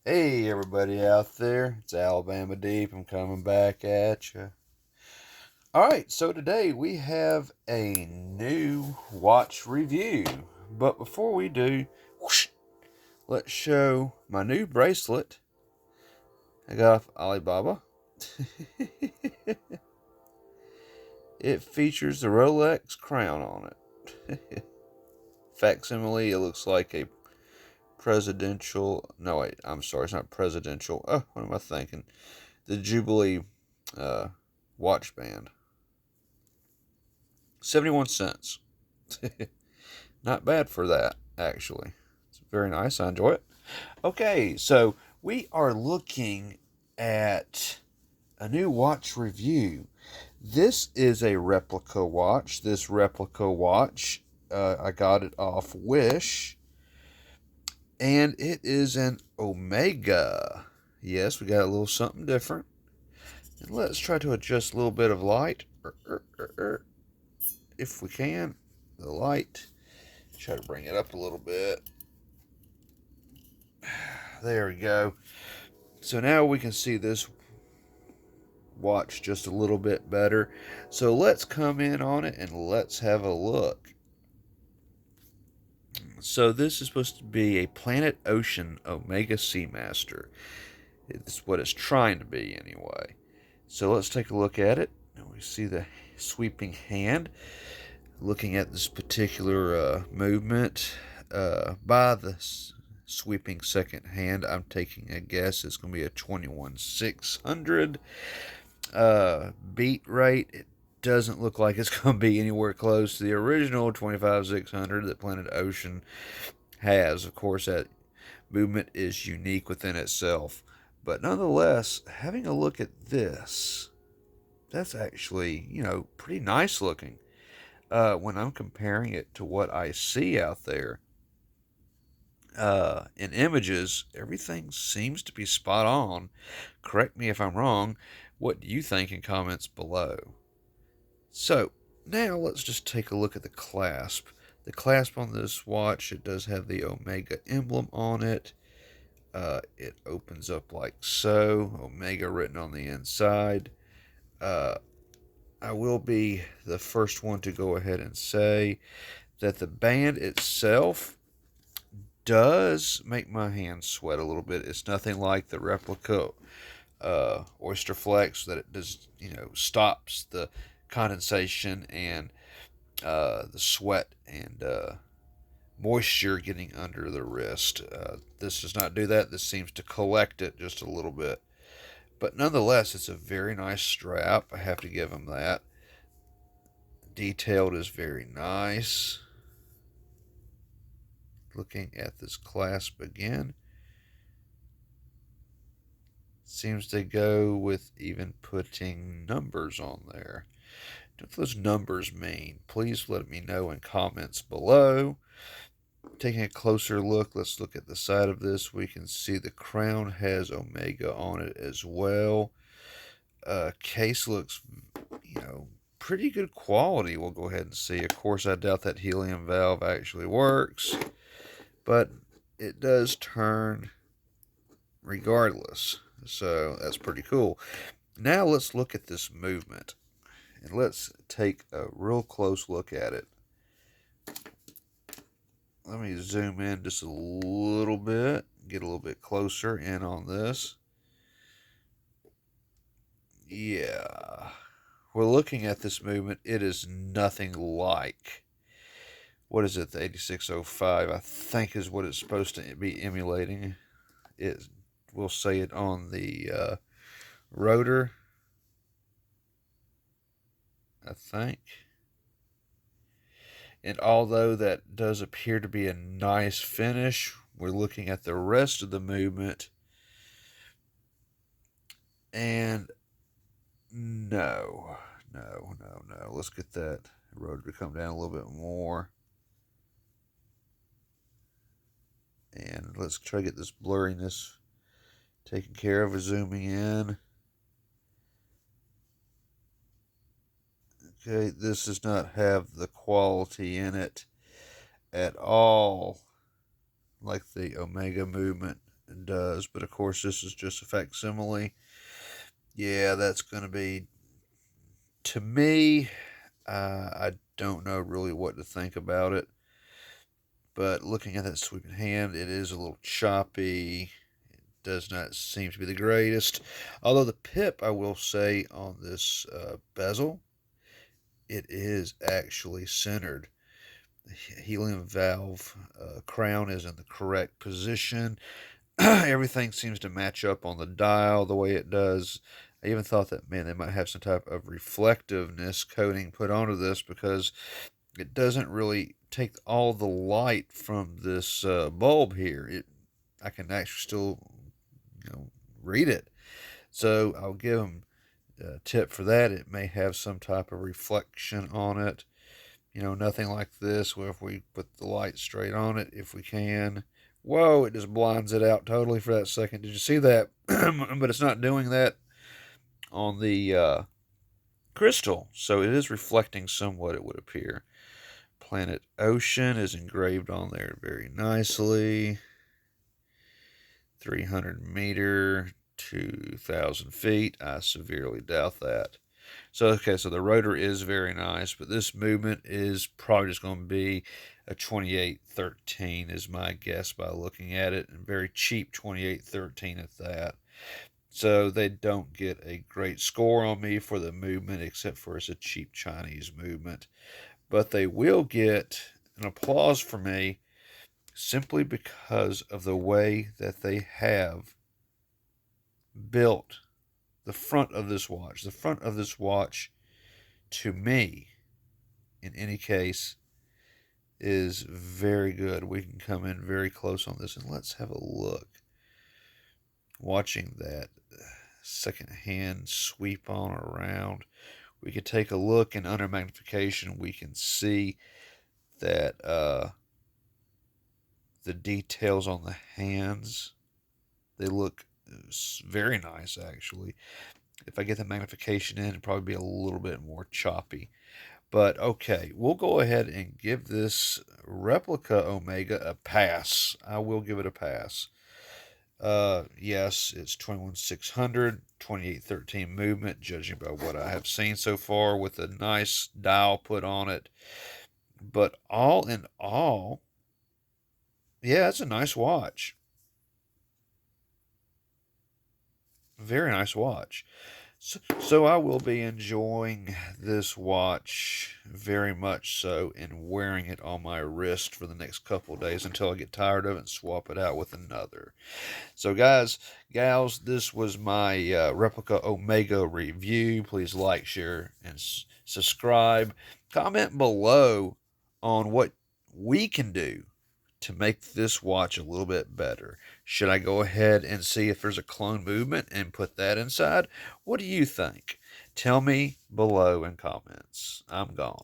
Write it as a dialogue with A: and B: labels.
A: Hey, everybody out there. It's Alabama Deep. I'm coming back at you. All right, so today we have a new watch review. But before we do, whoosh, let's show my new bracelet I got off Alibaba. It features the Rolex crown on it. Facsimile, it looks like a presidential. No, wait, I'm sorry, it's not presidential. Oh, what am I thinking? The Jubilee uh, watch band. 71 cents. Not bad for that, actually. It's very nice. I enjoy it. Okay, so we are looking at a new watch review. This is a replica watch. This replica watch, I got it off Wish, and it is an Omega. Yes, we got a little something different. And let's try to adjust a little bit of light, if we can. The light. Try to bring it up a little bit. There we go. So now we can see this watch just a little bit better. So let's come in on it and let's have a look. So this is supposed to be a Planet Ocean Omega Seamaster. It's what it's trying to be anyway. So let's take a look at it. And we see the sweeping hand. Looking at this particular movement by the sweeping second hand, I'm taking a guess it's going to be a 21,600 beat rate. It doesn't look like it's going to be anywhere close to the original 25,600 that Planet Ocean has. Of course, that movement is unique within itself. But nonetheless, having a look at this, that's actually, pretty nice looking. When I'm comparing it to what I see out there in images, everything seems to be spot on. Correct me if I'm wrong. What do you think in comments below? So, now let's just take a look at the clasp. The clasp on this watch, it does have the Omega emblem on it. It opens up like so, Omega written on the inside. Uh, I will be the first one to go ahead and say that the band itself does make my hands sweat a little bit. It's nothing like the replica Oyster Flex that it does, stops the condensation and the sweat and moisture getting under the wrist. This does not do that. This seems to collect it just a little bit. But nonetheless, it's a very nice strap. I have to give them that. Detailed is very nice. Looking at this clasp again, seems to go with even putting numbers on there. What do those numbers mean? Please let me know in comments below. Taking a closer look, let's look at the side of this. We can see the crown has Omega on it as well. Case looks, pretty good quality. We'll go ahead and see. Of course, I doubt that helium valve actually works, but it does turn regardless. So that's pretty cool. Now let's look at this movement and let's take a real close look at it. Let me zoom in just a little bit, get a little bit closer in on this. Yeah. We're looking at this movement. It is nothing like, what is it, the 8605, I think is what it's supposed to be emulating. It, we'll say it on the rotor, I think. And although that does appear to be a nice finish, we're looking at the rest of the movement. And no. Let's get that rotor to come down a little bit more. And let's try to get this blurriness taken care of. Zooming in. Okay, this does not have the quality in it at all like the Omega movement it does. But of course, this is just a facsimile. Yeah, that's going to be, to me, I don't know really what to think about it. But looking at that sweeping hand, it is a little choppy. It does not seem to be the greatest. Although the pip, I will say, on this bezel, it is actually centered. The helium valve crown is in the correct position. Everything seems to match up on the dial the way it does. I even thought that, man, they might have some type of reflectiveness coating put onto this, because it doesn't really take all the light from this bulb here. I can actually still, read it. So I'll give them a tip for that. It may have some type of reflection on it. Nothing like this, where if we put the light straight on it, if we can. Whoa, it just blinds it out totally for that second. Did you see that? But it's not doing that on the crystal, so it is reflecting somewhat, it would appear. Planet Ocean is engraved on there very nicely. 300-meter, 2,000 feet. I severely doubt that. So, okay, so the rotor is very nice, but this movement is probably just going to be a 2813 is my guess by looking at it, and very cheap 2813 at that. So they don't get a great score on me for the movement, except for it's a cheap Chinese movement. But they will get an applause for me simply because of the way that they have built the front of this watch. The front of this watch, to me, in any case, is very good. We can come in very close on this, and let's have a look. Watching that second hand sweep on around, we could take a look, and under magnification we can see that the details on the hands, they look very nice, actually. If I get the magnification in, it'd probably be a little bit more choppy. But okay, we'll go ahead and give this replica Omega a pass. I will give it a pass. Yes, it's 21600, 2813 movement, judging by what I have seen so far, with a nice dial put on it. But all in all, yeah, it's a nice watch. Very nice watch. So I will be enjoying this watch very much so, and wearing it on my wrist for the next couple of days until I get tired of it and swap it out with another. So guys, gals, this was my replica Omega review. Please like, share, and subscribe. Comment below on what we can do to make this watch a little bit better. Should I go ahead and see if there's a clone movement and put that inside? What do you think? Tell me below in comments. I'm gone.